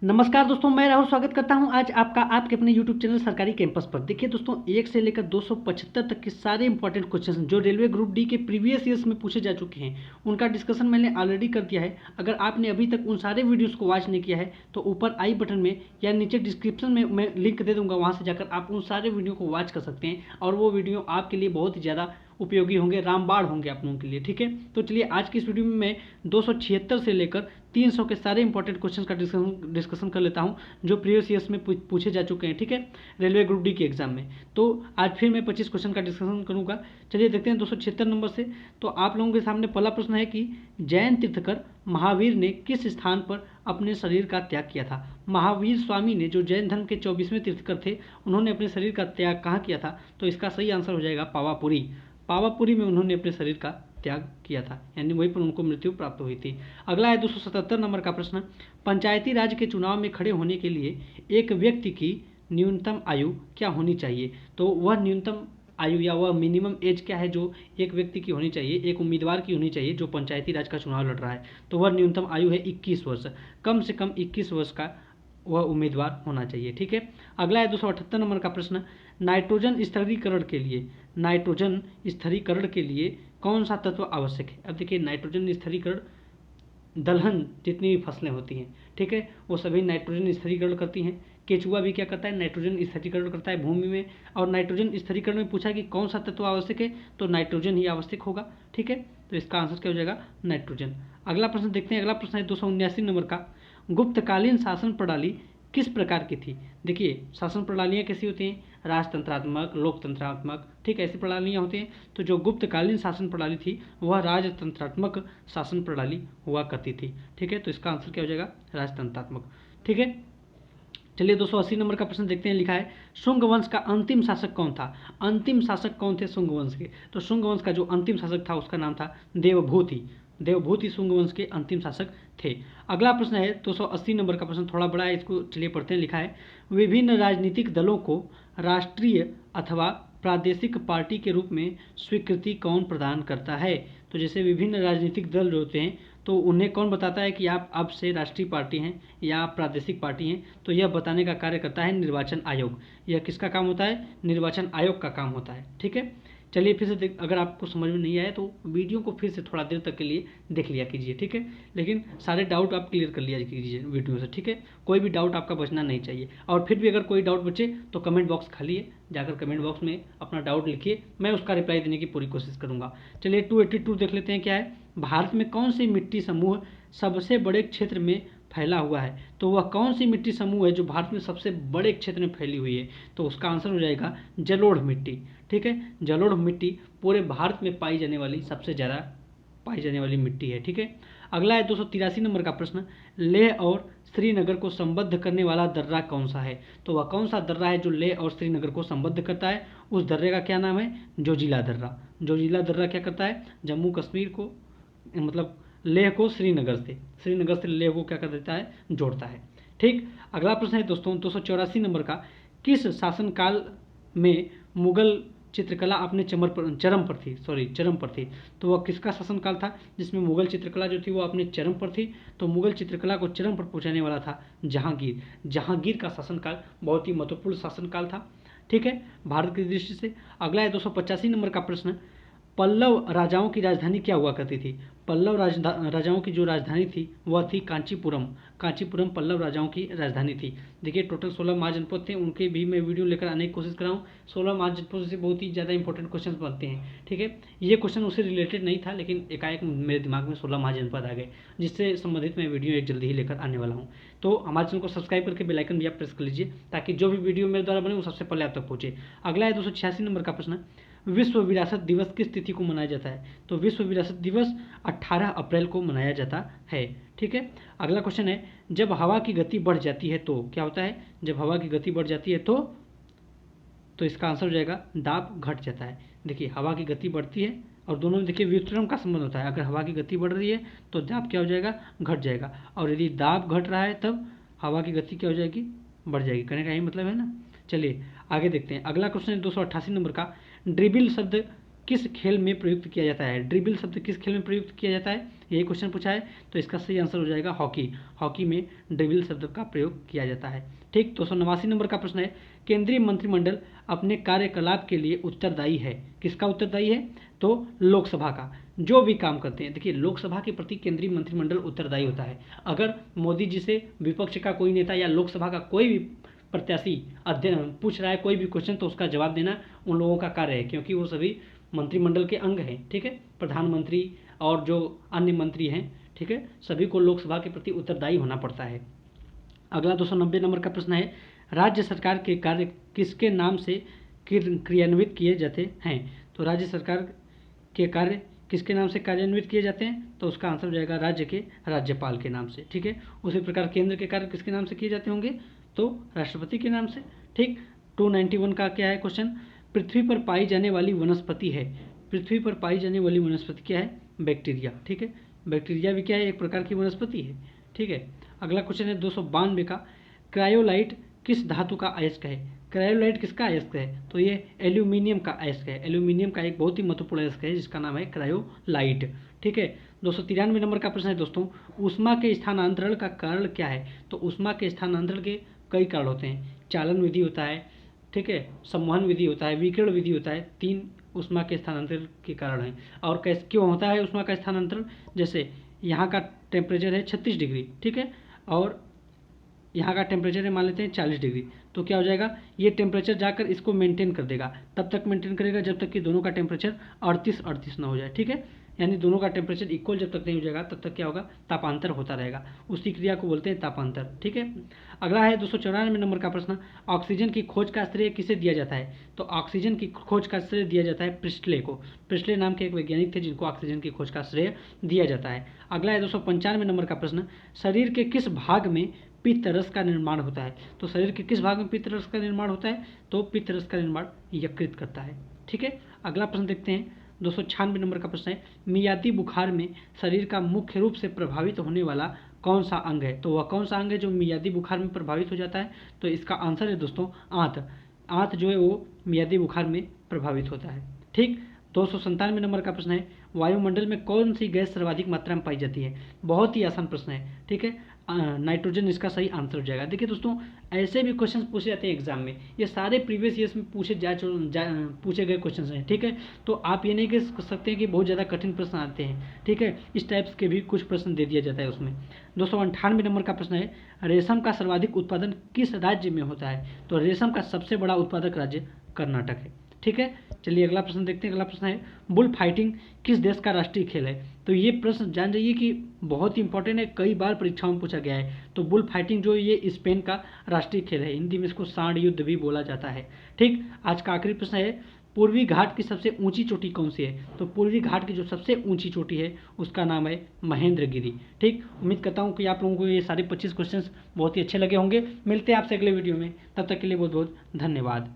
नमस्कार दोस्तों, मैं राहुल स्वागत करता हूं आज आपका आपके अपने YouTube चैनल सरकारी कैंपस पर। देखिए दोस्तों, 1 से लेकर 275 तक के सारे इंपॉर्टेंट क्वेश्चन जो रेलवे ग्रुप डी के प्रीवियस ईयर्स में पूछे जा चुके हैं, उनका डिस्कशन मैंने ऑलरेडी कर दिया है। अगर आपने अभी तक उन सारे वीडियोस को वॉच नहीं किया है तो ऊपर आई बटन में या नीचे डिस्क्रिप्शन में मैं लिंक दे दूंगा, वहां से जाकर आप उन सारे वीडियो को वॉच कर सकते हैं और वो वीडियो आपके लिए बहुत ही ज़्यादा उपयोगी होंगे, रामबाण होंगे आप लोगों के लिए। ठीक है, तो चलिए आज की इस वीडियो में मैं 276 से लेकर 300 के सारे इंपॉर्टेंट क्वेश्चन का डिस्कशन कर लेता हूं जो प्रीवियस ईयर्स में पूछे जा चुके हैं। ठीक है, रेलवे ग्रुप डी के एग्जाम में। तो आज फिर मैं 25 क्वेश्चन का डिस्कशन करूंगा। चलिए देखते हैं 276 नंबर से। तो आप लोगों के सामने पहला प्रश्न है कि जैन तीर्थकर महावीर ने किस स्थान पर अपने शरीर का त्याग किया था। महावीर स्वामी ने, जो जैन धर्म के 24वें तीर्थकर थे, उन्होंने अपने शरीर का त्याग कहाँ किया था? तो इसका सही आंसर हो जाएगा पावापुरी। पावापुरी में उन्होंने अपने शरीर का त्याग किया था, यानी वहीं पर उनको मृत्यु प्राप्त हुई थी। अगला है 277 नंबर का प्रश्न। पंचायती राज के चुनाव में खड़े होने के लिए एक व्यक्ति की न्यूनतम आयु क्या होनी चाहिए? तो वह न्यूनतम आयु या वह मिनिमम एज क्या है जो एक व्यक्ति की होनी चाहिए, एक उम्मीदवार की होनी चाहिए जो पंचायती राज का चुनाव लड़ रहा है? तो वह न्यूनतम आयु है 21 वर्ष। कम से कम 21 वर्ष का वह उम्मीदवार होना चाहिए। ठीक है, अगला है 278 नंबर का प्रश्न। नाइट्रोजन स्थिरीकरण के लिए कौन सा तत्व आवश्यक है? अब देखिए, नाइट्रोजन स्थिरीकरण, दलहन जितनी भी फसलें होती हैं, ठीक है, वो सभी नाइट्रोजन स्थिरीकरण करती हैं। केचुआ भी क्या करता है? नाइट्रोजन स्थिरीकरण करता है भूमि में। और नाइट्रोजन स्थिरीकरण में पूछा कि कौन सा तत्व आवश्यक है, तो नाइट्रोजन ही आवश्यक होगा। ठीक है, तो इसका आंसर क्या हो जाएगा? नाइट्रोजन। अगला प्रश्न देखते हैं। अगला प्रश्न है 279 नंबर का। गुप्तकालीन शासन प्रणाली किस प्रकार की थी? देखिए, शासन प्रणालियाँ कैसी होती हैं? राजतंत्रात्मक, लोकतंत्रात्मक, ठीक, ऐसी प्रणालियाँ होती हैं। तो जो गुप्तकालीन शासन प्रणाली थी वह राजतंत्रात्मक शासन प्रणाली हुआ करती थी। ठीक है, तो इसका आंसर क्या हो जाएगा? राजतंत्रात्मक। ठीक है, चलिए 280 नंबर का प्रश्न देखते हैं। लिखा है, शुंग वंश का अंतिम शासक कौन था? अंतिम शासक कौन थे शुंग वंश के? तो शुंग वंश का जो अंतिम शासक था उसका नाम था देवभूति। देवभूति शुंग वंश के अंतिम शासक थे। अगला प्रश्न है 280 नंबर का प्रश्न, थोड़ा बड़ा है, इसको चलिए पढ़ते हैं। लिखा है, विभिन्न राजनीतिक दलों को राष्ट्रीय अथवा प्रादेशिक पार्टी के रूप में स्वीकृति कौन प्रदान करता है? तो जैसे विभिन्न राजनीतिक दल जो होते हैं, तो उन्हें कौन बताता है कि आप अब से राष्ट्रीय पार्टी हैं या आप प्रादेशिक पार्टी हैं? तो यह बताने का कार्य करता है निर्वाचन आयोग। यह किसका काम होता है? निर्वाचन आयोग का काम होता है। ठीक है, चलिए फिर से अगर आपको समझ में नहीं आया तो वीडियो को फिर से थोड़ा देर तक के लिए देख लिया कीजिए। ठीक है, लेकिन सारे डाउट आप क्लियर कर लिया कीजिए वीडियो से। ठीक है, कोई भी डाउट आपका बचना नहीं चाहिए। और फिर भी अगर कोई डाउट बचे तो कमेंट बॉक्स खाली है, जाकर कमेंट बॉक्स में अपना डाउट लिखिए, मैं उसका रिप्लाई देने की पूरी कोशिश करूंगा। चलिए 282 देख लेते हैं क्या है। भारत में कौन सी मिट्टी समूह सबसे बड़े क्षेत्र में फैला हुआ है? तो वह कौन सी मिट्टी समूह है जो भारत में सबसे बड़े क्षेत्र में फैली हुई है? तो उसका आंसर हो जाएगा जलोढ़ मिट्टी। ठीक है, जलोढ़ मिट्टी पूरे भारत में पाई जाने वाली सबसे ज़्यादा पाई जाने वाली मिट्टी है। ठीक है, अगला है 283 नंबर का प्रश्न। लेह और श्रीनगर को संबद्ध करने वाला दर्रा कौन सा है? तो वह कौन सा दर्रा है जो लेह और श्रीनगर को संबद्ध करता है? उस दर्रे का क्या नाम है? जोजिला दर्रा। जोजिला दर्रा क्या करता है? जम्मू कश्मीर को, मतलब लेह को श्रीनगर से लेह को क्या कर देता है? जोड़ता है। ठीक, अगला प्रश्न है दोस्तों 284 नंबर का। किस शासनकाल में मुगल चित्रकला अपने चरम पर थी? तो वह किसका शासनकाल था जिसमें मुगल चित्रकला जो थी वो अपने चरम पर थी? तो मुगल चित्रकला को चरम पर पहुंचाने वाला था जहांगीर। जहांगीर का शासनकाल बहुत ही महत्वपूर्ण शासनकाल था। ठीक है, भारत की दृष्टि से। अगला है 285 नंबर का प्रश्न। पल्लव राजाओं की राजधानी क्या हुआ करती थी? पल्लव राजाओं की जो राजधानी थी वह थी कांचीपुरम। कांचीपुरम पल्लव राजाओं की राजधानी थी। देखिए, टोटल 16 महाजनपद थे, उनके भी मैं वीडियो लेकर आने की कोशिश कर रहा हूँ। 16 महाजनपद से बहुत ही ज़्यादा इंपॉर्टेंट क्वेश्चन बनते हैं। ठीक है, ये क्वेश्चन उससे रिलेटेड नहीं था, लेकिन एकाएक मेरे दिमाग में 16 महाजनपद आ गए, जिससे संबंधित मैं वीडियो एक जल्दी ही लेकर आने वाला हूँ। तो हमारे चैनल को सब्सक्राइब करके बेल आइकन भी आप प्रेस कर लीजिए ताकि जो भी वीडियो मेरे द्वारा बने वो सबसे पहले आप तक पहुँचे। अगला है 286 नंबर का प्रश्न। विश्व विरासत दिवस किस तिथि को मनाया जाता है? तो विश्व विरासत दिवस 18 अप्रैल को मनाया जाता है। ठीक है, अगला क्वेश्चन है, जब हवा की गति बढ़ जाती है तो क्या होता है? जब हवा की गति बढ़ जाती है तो इसका आंसर हो जाएगा दाब घट जाता है। देखिए, हवा की गति बढ़ती है और दोनों में देखिए व्युत्क्रम का संबंध होता है। अगर हवा की गति बढ़ रही है तो दाब क्या हो जाएगा? घट जाएगा। और यदि दाब घट रहा है तब हवा की गति क्या हो जाएगी? बढ़ जाएगी। कहने का यही मतलब है ना। चलिए आगे देखते हैं। अगला क्वेश्चन है 288 नंबर का। ड्रिबिल शब्द किस खेल में प्रयुक्त किया जाता है? ड्रिबल शब्द किस खेल में प्रयुक्त किया जाता है? यही क्वेश्चन पूछा है, तो इसका सही आंसर हो जाएगा हॉकी। हॉकी में ड्रिबल शब्द का प्रयोग किया जाता है। ठीक, 289 नंबर का प्रश्न है, केंद्रीय मंत्रिमंडल अपने कार्यकलाप के लिए उत्तरदायी है। किसका उत्तरदायी है? तो लोकसभा का। जो भी काम करते हैं, देखिए लोकसभा के प्रति केंद्रीय मंत्रिमंडल उत्तरदायी होता है। अगर मोदी जी से विपक्ष का कोई नेता या लोकसभा का कोई भी प्रत्याशी अध्ययन पूछ रहा है कोई भी क्वेश्चन, तो उसका जवाब देना उन लोगों का कार्य है, क्योंकि वो सभी मंत्रिमंडल के अंग हैं। ठीक है, प्रधानमंत्री और जो अन्य मंत्री हैं, ठीक है, सभी को लोकसभा के प्रति उत्तरदायी होना पड़ता है। अगला 290 नंबर का प्रश्न है, राज्य सरकार के कार्य किसके नाम से क्रियान्वित किए जाते हैं? तो राज्य सरकार के कार्य किसके नाम से कार्यान्वित किए जाते हैं? तो उसका आंसर हो जाएगा राज्य के राज्यपाल के नाम से। ठीक है, उसी प्रकार केंद्र के कार्य किसके नाम से किए जाते होंगे? तो राष्ट्रपति के नाम से। ठीक, 291 का क्या है क्वेश्चन? पृथ्वी पर पाई जाने वाली वनस्पति है। पृथ्वी पर पाई जाने वाली वनस्पति क्या है? बैक्टीरिया। ठीक है, बैक्टीरिया भी क्या है? एक प्रकार की वनस्पति है। ठीक है, अगला क्वेश्चन है 292 का, क्रायोलाइट किस धातु का अयस्क है? क्रायोलाइट किसका अयस्क है? तो ये एल्यूमिनियम का अयस्क है। एल्यूमिनियम का एक बहुत ही महत्वपूर्ण अयस्क है जिसका नाम है क्रायोलाइट। ठीक है, 293 नंबर का प्रश्न है दोस्तों, ऊष्मा के स्थानांतरण का कारण क्या है? तो ऊष्मा के स्थानांतरण के कई कारण होते हैं। चालन विधि होता है, ठीक है, संवहन विधि होता है, विकिरण विधि होता है। 3 ऊष्मा के स्थानांतरण के कारण हैं। और कैसे क्यों होता है ऊष्मा का स्थानांतरण? जैसे यहाँ का टेम्परेचर है 36 डिग्री, ठीक है, और यहाँ का टेम्परेचर है मान लेते हैं 40 डिग्री, तो क्या हो जाएगा? ये टेम्परेचर जाकर इसको मेंटेन कर देगा। तब तक मेंटेन करेगा जब तक कि दोनों का टेम्परेचर 38 ना हो जाए। ठीक है, यानी दोनों का टेम्परेचर इक्वल जब तक नहीं हो जाएगा तब तक क्या होगा? तापांतर होता रहेगा। उसी क्रिया को बोलते हैं तापांतर। ठीक है, अगला है 294 नंबर का प्रश्न, ऑक्सीजन की खोज का श्रेय किसे दिया जाता है? तो ऑक्सीजन की खोज का श्रेय दिया जाता है प्रिस्टले को। प्रिस्टले नाम के एक वैज्ञानिक थे जिनको ऑक्सीजन की खोज का श्रेय दिया जाता है। अगला है 295 नंबर का प्रश्न, शरीर के किस भाग में पित्त रस का निर्माण होता है? तो शरीर के किस भाग में पित्त रस का निर्माण होता है? तो पित्त रस का निर्माण यकृत करता है। ठीक है, अगला प्रश्न देखते हैं 296 नंबर का प्रश्न है, मियादी बुखार में शरीर का मुख्य रूप से प्रभावित होने वाला कौन सा अंग है? तो वह कौन सा अंग है जो मियादी बुखार में प्रभावित हो जाता है? तो इसका आंसर है दोस्तों आंत। आंत जो है वो मियादी बुखार में प्रभावित होता है। ठीक, 297 नंबर का प्रश्न है, वायुमंडल में कौन सी गैस सर्वाधिक मात्रा में पाई जाती है? बहुत ही आसान प्रश्न है। ठीक है, नाइट्रोजन इसका सही आंसर हो जाएगा। देखिए दोस्तों, ऐसे भी क्वेश्चन पूछे जाते हैं एग्जाम में, ये सारे प्रीवियस ईयर्स में पूछे गए क्वेश्चन हैं। ठीक है, तो आप ये नहीं कह सकते हैं कि बहुत ज़्यादा कठिन प्रश्न आते हैं। ठीक है, इस टाइप्स के भी कुछ प्रश्न दे दिया जाता है उसमें। 298 नंबर का प्रश्न है, रेशम का सर्वाधिक उत्पादन किस राज्य में होता है? तो रेशम का सबसे बड़ा उत्पादक राज्य कर्नाटक है। ठीक है, चलिए अगला प्रश्न देखते हैं। अगला प्रश्न है, बुल फाइटिंग किस देश का राष्ट्रीय खेल है? तो ये प्रश्न जान जाइए कि बहुत ही इंपॉर्टेंट है, कई बार परीक्षाओं में पूछा गया है। तो बुल फाइटिंग जो ये स्पेन का राष्ट्रीय खेल है, हिंदी में इसको सांड युद्ध भी बोला जाता है। ठीक, आज का आखिरी प्रश्न है, पूर्वी घाट की सबसे ऊंची चोटी कौन सी है? तो पूर्वी घाट की जो सबसे ऊंची चोटी है उसका नाम है महेंद्रगिरी। ठीक, उम्मीद करता हूँ कि आप लोगों को ये सारे 25 क्वेश्चंस बहुत ही अच्छे लगे होंगे। मिलते हैं आपसे अगले वीडियो में, तब तक के लिए बहुत बहुत धन्यवाद।